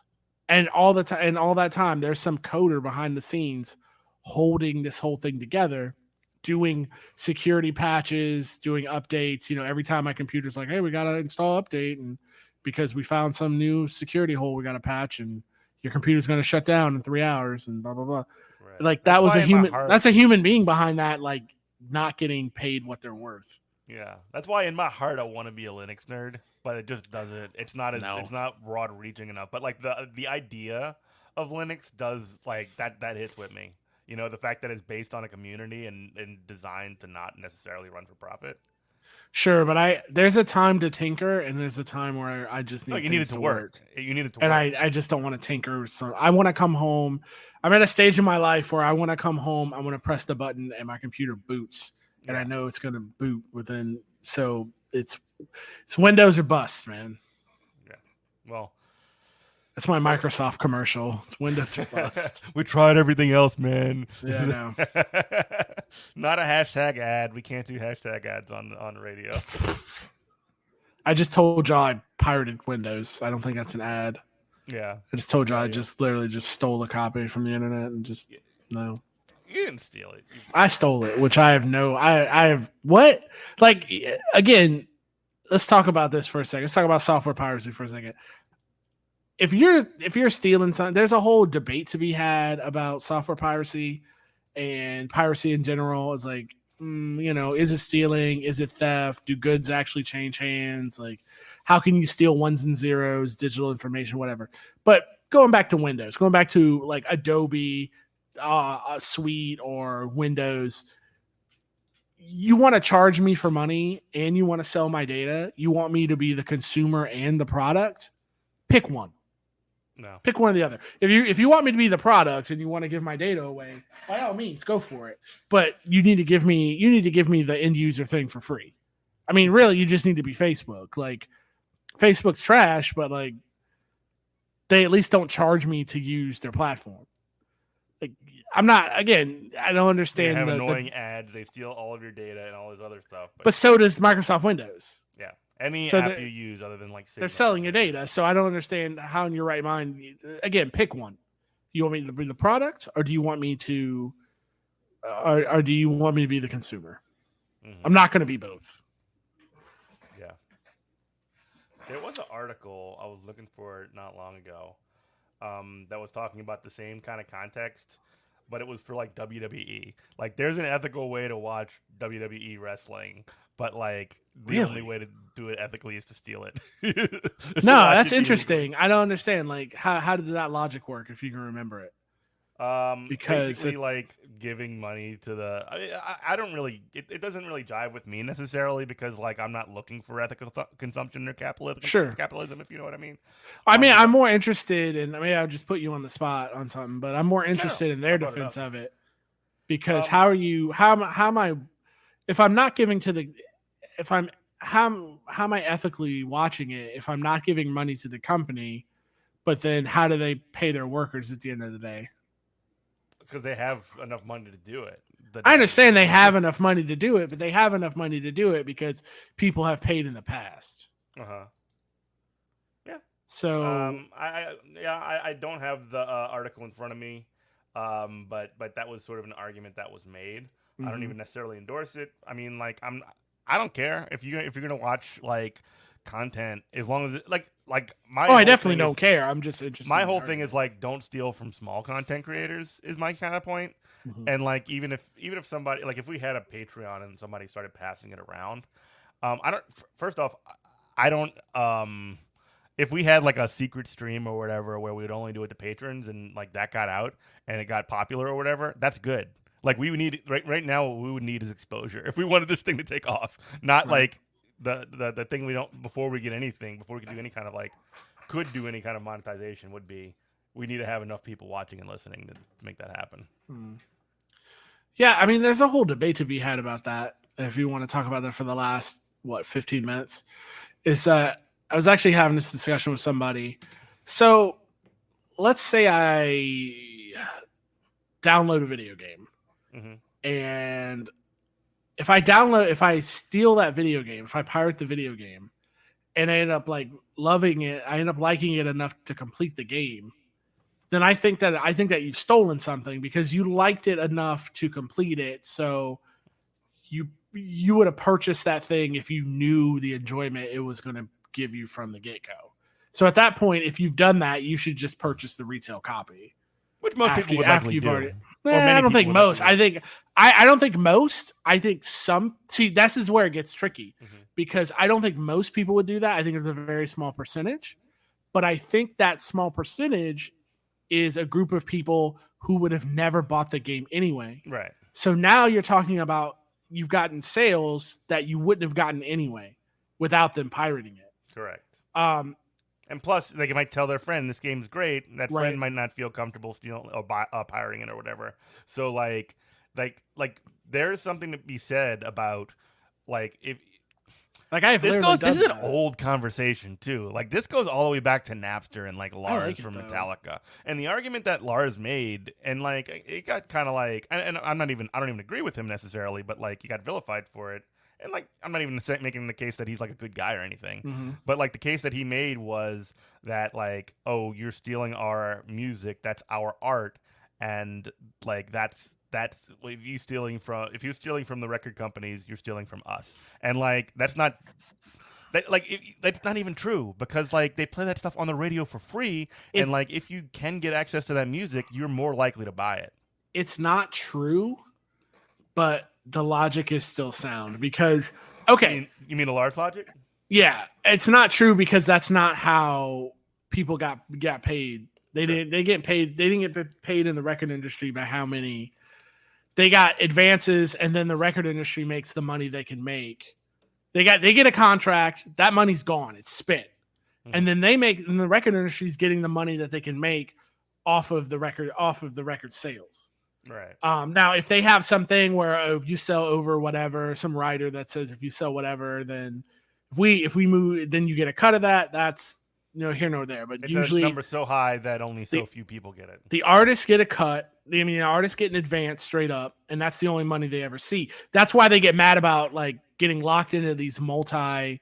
And all that time, there's some coder behind the scenes holding this whole thing together, doing security patches, doing updates. Every time my computer's like, hey, we got to install update, and because we found some new security hole we got to patch, and your computer's going to shut down in 3 hours, and blah, blah, blah. Right. Like that was a human. That's a human being behind that, like not getting paid what they're worth. Yeah, that's why in my heart I want to be a Linux nerd, but it just doesn't. It's not it's not broad reaching enough. But like the idea of Linux does, like that hits with me. The fact that it's based on a community and designed to not necessarily run for profit. Sure, but there's a time to tinker, and there's a time where I just need it to work. You need it to and work. I just don't want to tinker. So I want to come home. I'm at a stage in my life where I want to come home. I want to press the button, and my computer boots, and I know it's going to boot within. So it's Windows or bust, man. Yeah. Well. That's my Microsoft commercial. It's Windows or bust. We tried everything else, man. Yeah, I know. Not a hashtag ad. We can't do hashtag ads on the radio. I just told y'all I pirated Windows. I don't think that's an ad. Yeah. I just told y'all I just literally just stole a copy from the internet and just no. You didn't steal it. I stole it, which I have what? Like, again, let's talk about this for a second. Let's talk about software piracy for a second. If you're stealing something, there's a whole debate to be had about software piracy and piracy in general. It's like is it stealing? Is it theft? Do goods actually change hands? Like, how can you steal ones and zeros, digital information, whatever? But going back to Windows, going back to like Adobe Suite or Windows, you want to charge me for money and you want to sell my data. You want me to be the consumer and the product. Pick one. No. Pick one or the other. If you want me to be the product and you want to give my data away, by all means, go for it. But you need to give me the end user thing for free. I mean, really, you just need to be Facebook. Like, Facebook's trash, but like, they at least don't charge me to use their platform. Like, I'm not. Again, I don't understand. They have annoying ads. They steal all of your data and all this other stuff. But so does Microsoft Windows. Yeah. Any app you use other than like Signal, they're selling your data, so I don't understand how in your right mind. Again, pick one. Do you want me to be the product, or do you want me to, or do you want me to be the consumer? Mm-hmm. I'm not going to be both. Yeah. There was an article I was looking for not long ago, that was talking about the same kind of context, but it was for like WWE. Like, there's an ethical way to watch WWE wrestling, but like the only way to do it ethically is to steal it. No, that's interesting. I don't understand. Like, how did that logic work? If you can remember it. Because basically, like, giving money to the, I don't really, it doesn't really jive with me necessarily, because like I'm not looking for ethical consumption or capitalism, if you know what I mean. I mean, I'm more interested in. I mean, I'll just put you on the spot on something, but I'm more interested in their defense of it, because how am I, if I'm not giving to the, how am I ethically watching it if I'm not giving money to the company, but then how do they pay their workers at the end of the day? Because they have enough money to do it. I understand they have enough money to do it, but they have enough money to do it because people have paid in the past. Yeah. So I don't have the article in front of me, but that was sort of an argument that was made. Mm-hmm. I don't even necessarily endorse it. I mean, like, I don't care if you're gonna watch like content, as long as it, like my. Oh, I definitely don't care. I'm just interested. My whole thing is like, don't steal from small content creators is my kind of point. Mm-hmm. And like, even if somebody, like, if we had a Patreon and somebody started passing it around, I don't. First off, I don't. If we had like a secret stream or whatever where we would only do it to patrons and like that got out and it got popular or whatever, that's good. Like, we would need right now. What we would need is exposure if we wanted this thing to take off. Not like the thing we don't, before we get anything, before we could do any kind of like, could do any kind of monetization, would be, we need to have enough people watching and listening to make that happen. Yeah, I mean, there's a whole debate to be had about that. If you want to talk about that for the last 15 minutes, is that I was actually having this discussion with somebody. So let's say I download a video game, and if I steal that video game, if I pirate the video game, and I end up like loving it, I end up liking it enough to complete the game, then I think that you've stolen something because you liked it enough to complete it. So you would have purchased that thing if you knew the enjoyment it was going to give you from the get-go. So at that point, if you've done that, you should just purchase the retail copy. Which most people would likely do. I don't think most. I don't think most. I think some. See, this is where it gets tricky, because I don't think most people would do that. I think it's a very small percentage, but I think that small percentage is a group of people who would have never bought the game anyway. Right. So now you're talking about, you've gotten sales that you wouldn't have gotten anyway without them pirating it. Correct. And plus, they might tell their friend this game's great. That friend might not feel comfortable stealing or pirating it or whatever. So like there's something to be said about, like, if like I have this is an old conversation too. Like, this goes all the way back to Napster and like Lars from Metallica. And the argument that Lars made, and like it got kind of like, and I don't even agree with him necessarily, but like he got vilified for it. And like, I'm not even making the case that he's like a good guy or anything, but like the case that he made was that like, oh, you're stealing our music, that's our art, and like that's if you're stealing from the record companies, you're stealing from us, and like that's not even true, because like they play that stuff on the radio for free, and like if you can get access to that music, you're more likely to buy it. It's not true, but the logic is still sound because You mean the large logic? yeah, it's not true because that's not how people got paid. They Sure. didn't they didn't get paid in the record industry by how many they got advances, and then the record industry makes the money they can make. They get a contract, that money's gone, it's spent. Mhm. And then the record industry's getting the money that they can make off of the record sales. Right. Now, if they have something where if you sell over whatever, some writer that says if you sell whatever, then if we move, then you get a cut of that. That's here nor there. But It's usually, a number so high that only so few people get it. The artists get a cut. The artists get an advance straight up, and that's the only money they ever see. That's why they get mad about like getting locked into these multi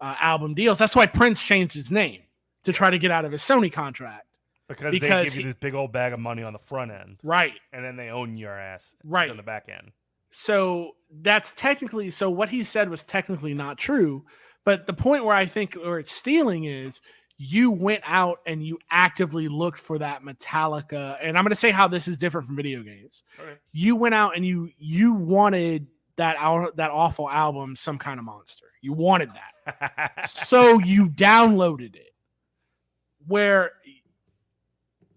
album deals. That's why Prince changed his name to try to get out of his Sony contract. Because they give you this big old bag of money on the front end. Right. And then they own your ass on the back end. So that's technically, so what he said was technically not true. But the point where I think where it's stealing is you went out and you actively looked for that Metallica. And I'm going to say how this is different from video games. Okay. You went out and you wanted that awful album, Some Kind of Monster. You wanted that. So you downloaded it. Where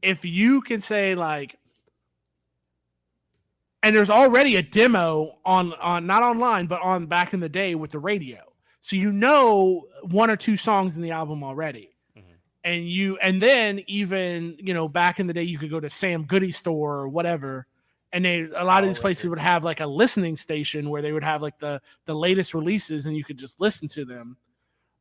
if you can say like, and there's already a demo on not online, but on back in the day with the radio. So one or two songs in the album already. Mm-hmm. And then even, back in the day you could go to Sam Goody store or whatever. And a lot of these places would have like a listening station where they would have like the latest releases and you could just listen to them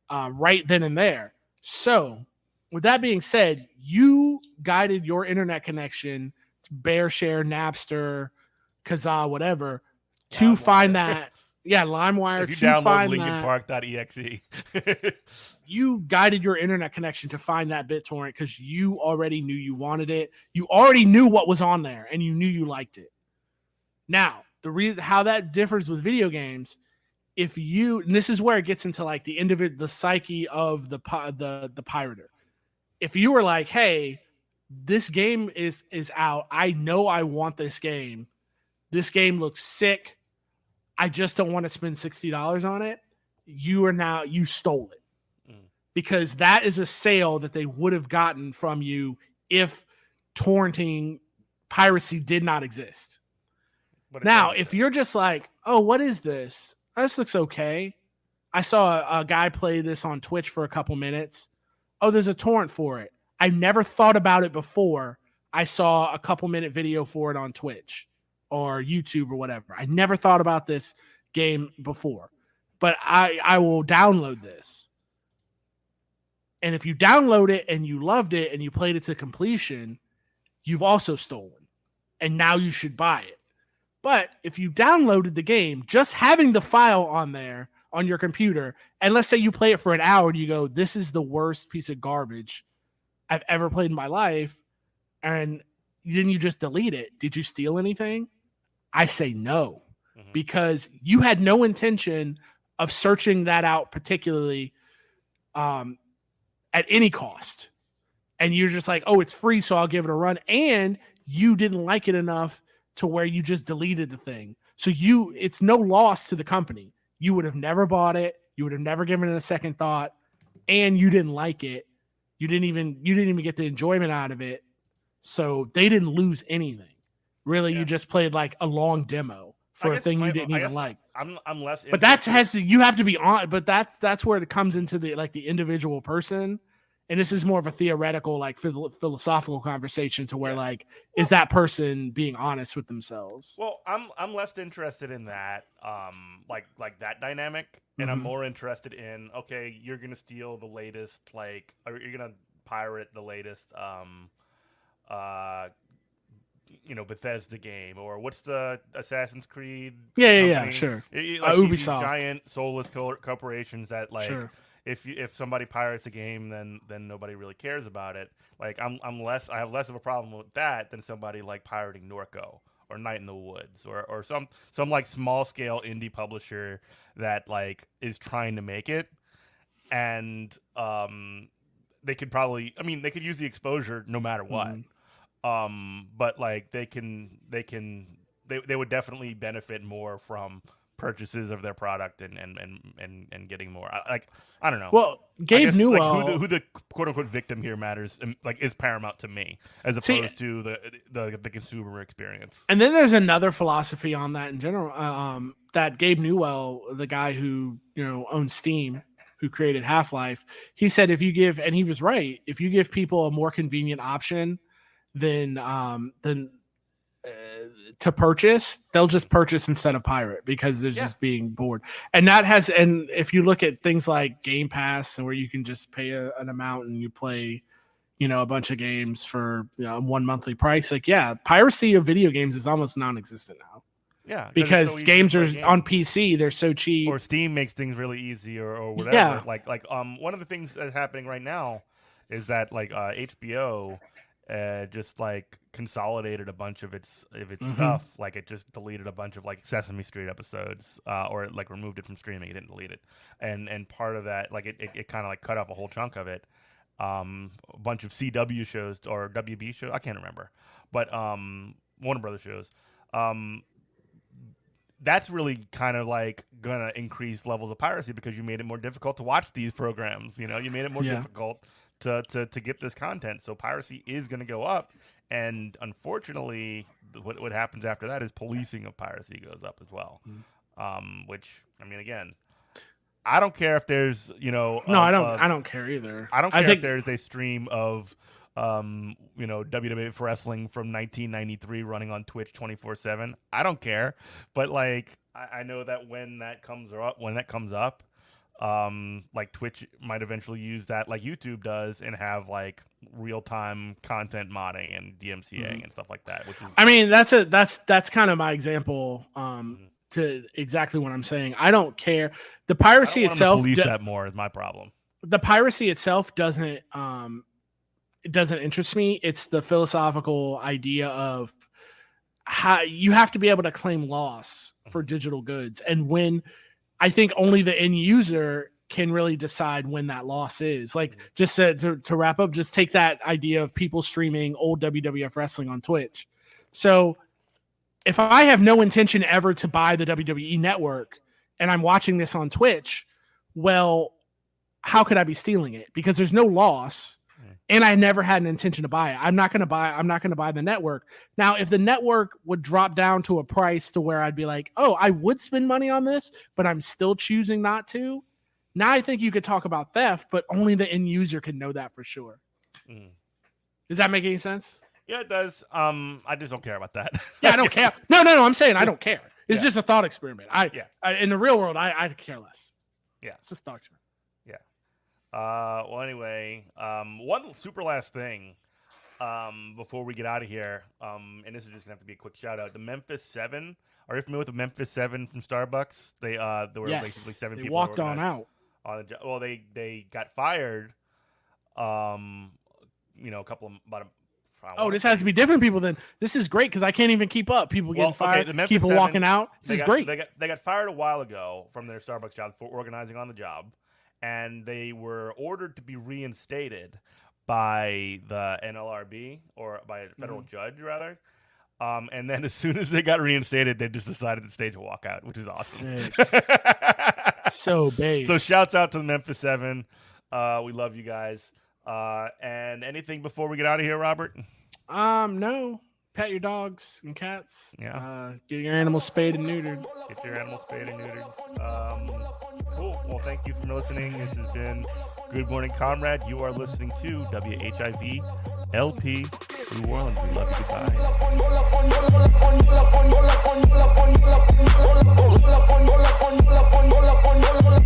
right then and there. So with that being said, you guided your internet connection to BearShare, Napster, Kazaa, whatever, to find that. Yeah, LimeWire. If you download LinkinPark.exe. You guided your internet connection to find that BitTorrent because you already knew you wanted it. You already knew what was on there, and you knew you liked it. Now, the reason how that differs with video games, and this is where it gets into like the psyche of the pirater. If you were like, hey, this game is out. I know I want this game. This game looks sick. I just don't want to spend $60 on it. You stole it. Because that is a sale that they would have gotten from you if torrenting piracy did not exist. Now, if you're just like, oh, what is this? This looks okay. I saw a guy play this on Twitch for a couple minutes. Oh, there's a torrent for it. I never thought about it before. I saw a couple minute video for it on Twitch or YouTube or whatever. I never thought about this game before, but I will download this. And if you download it and you loved it and you played it to completion, you've also stolen. And now you should buy it. But if you downloaded the game, just having the file on there on your computer, and let's say you play it for an hour and you go, this is the worst piece of garbage I've ever played in my life, and then you just delete it. Did you steal anything? I say no, because you had no intention of searching that out particularly at any cost. And you're just like, oh, it's free, so I'll give it a run. And you didn't like it enough to where you just deleted the thing. So it's no loss to the company. You would have never bought it. You would have never given it a second thought. And you didn't like it. You didn't even get the enjoyment out of it. So they didn't lose anything. Really, you just played like a long demo for a thing you didn't even like. I'm less. But you have to be on. But that's where it comes into the individual person. And this is more of a theoretical, like philosophical conversation to where is that person being honest with themselves? Well, I'm less interested in that, like that dynamic, and I'm more interested in, okay, you're gonna steal the latest, or you're gonna pirate the latest, Bethesda game, or what's the Assassin's Creed? Yeah, sure. Ubisoft, giant soulless corporations that Sure. If somebody pirates a game, then nobody really cares about it. I have less of a problem with that than somebody like pirating Norco or Night in the Woods or some like small scale indie publisher that is trying to make it, and they could probably, they could use the exposure no matter what. But they can they would definitely benefit more from purchases of their product and getting more. I don't know. Well, Gabe Newell, who the quote unquote victim here matters, is paramount to me as opposed to the consumer experience. And then there's another philosophy on that in general. That Gabe Newell, the guy who owns Steam, who created Half-Life, he said if you give, and he was right, if you give people a more convenient option than to purchase, they'll just purchase instead of pirate because they're just being bored. And if you look at things like Game Pass, and where you can just pay an amount and you play, a bunch of games for one monthly price, piracy of video games is almost non-existent now. Yeah, because so games are on PC, they're so cheap. Or Steam makes things really easy, or whatever. Yeah. Like one of the things that's happening right now is that HBO just consolidated a bunch of its stuff. Like it just deleted a bunch of Sesame Street episodes, or it removed it from streaming. It didn't delete it, and part of that it kind of cut off a whole chunk of it. A bunch of CW shows or WB shows, I can't remember, but Warner Brothers shows. That's really kind of gonna increase levels of piracy because you made it more difficult to watch these programs. You made it more difficult to get this content. So piracy is going to go up, and unfortunately, what happens after that is policing of piracy goes up as well. Which, I mean, again, I don't care if there's no, I don't care either. I don't care if there's a stream of WWF wrestling from 1993 running on Twitch 24/7. I don't care, but I know that when that comes up, Twitch might eventually use that like YouTube does and have real-time content modding and DMCAing and stuff like that. Which is, I mean, that's kind of my example to exactly what I'm saying. I don't care. The piracy itself, police that more is my problem. The piracy itself doesn't it doesn't interest me. It's the philosophical idea of how you have to be able to claim loss for digital goods, and when I think only the end user can really decide when that loss is. Just to wrap up, just take that idea of people streaming old WWF wrestling on Twitch. So if I have no intention ever to buy the WWE network and I'm watching this on Twitch, well, how could I be stealing it? Because there's no loss. And I never had an intention to buy it. I'm not going to buy the network. Now, if the network would drop down to a price to where I'd be like, oh, I would spend money on this, but I'm still choosing not to. Now I think you could talk about theft, but only the end user can know that for sure. Does that make any sense? Yeah, it does. I just don't care about that. Yeah, I don't care. No. I'm saying I don't care. It's just a thought experiment. In the real world, I could less. Yeah, it's just a thought experiment. Well, anyway, one super last thing before we get out of here, and this is just gonna have to be a quick shout out. The Memphis 7. Are you familiar with the Memphis 7 from Starbucks? There were basically 7 people. They walked on out. Well, they got fired. A couple of this has to be different people then. This is great because I can't even keep up. People getting fired, people 7, walking out. This is great. They got fired a while ago from their Starbucks job for organizing on the job. And they were ordered to be reinstated by the NLRB, or by a federal judge, rather. And then as soon as they got reinstated, they just decided to stage a walkout, which is awesome. So base. So shouts out to the Memphis 7. We love you guys. And anything before we get out of here, Robert? No. Pet your dogs and cats. Yeah. Get your animals spayed and neutered. Get your animals spayed and neutered. Cool. Well, thank you for listening. This has been Good Morning Comrade. You are listening to WHIV LP New Orleans. We love you. Goodbye.